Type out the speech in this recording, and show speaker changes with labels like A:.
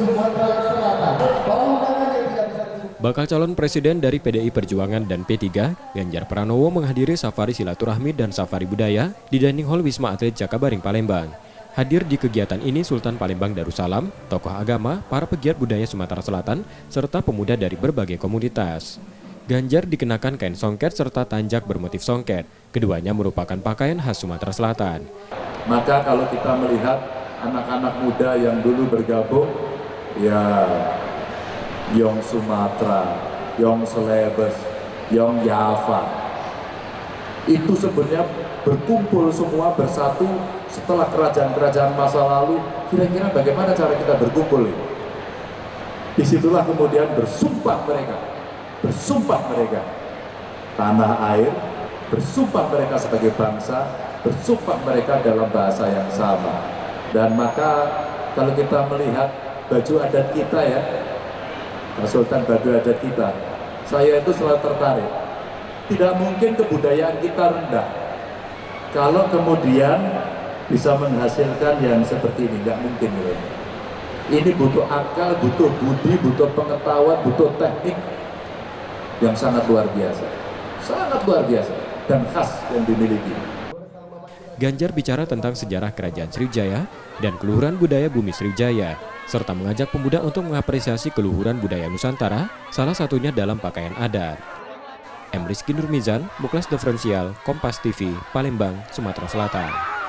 A: Sumatera Selatan. Para undangan yang tidak bisa disebut.
B: Bakal calon presiden dari PDI Perjuangan dan P3, Ganjar Pranowo menghadiri safari silaturahmi dan safari budaya di Dining Hall Wisma Atlet Jakabaring, Palembang. Hadir di kegiatan ini Sultan Palembang Darussalam, tokoh agama, para pegiat budaya Sumatera Selatan, serta pemuda dari berbagai komunitas. Ganjar dikenakan kain songket serta tanjak bermotif songket. Keduanya merupakan pakaian khas Sumatera Selatan.
C: Maka kalau kita melihat anak-anak muda yang dulu bergabung, ya Yong Sumatera, Yong Celebes, Yong Java, itu sebenarnya berkumpul semua bersatu setelah kerajaan-kerajaan masa lalu. Kira-kira bagaimana cara kita berkumpul ini? Disitulah kemudian bersumpah mereka tanah air, bersumpah mereka sebagai bangsa, bersumpah mereka dalam bahasa yang sama. Dan maka kalau kita melihat baju adat kita ya, Sultan baju adat kita, saya itu selalu tertarik. Tidak mungkin kebudayaan kita rendah kalau kemudian bisa menghasilkan yang seperti ini, nggak mungkin. Ini butuh akal, butuh budi, butuh pengetahuan, butuh teknik yang sangat luar biasa dan khas yang dimiliki.
B: Ganjar bicara tentang sejarah Kerajaan Sriwijaya dan keluhuran budaya Bumi Sriwijaya, serta mengajak pemuda untuk mengapresiasi keluhuran budaya Nusantara, salah satunya dalam pakaian adat. M. Rizky Nurmizan, Muklas Diferensial, Kompas TV, Palembang, Sumatera Selatan.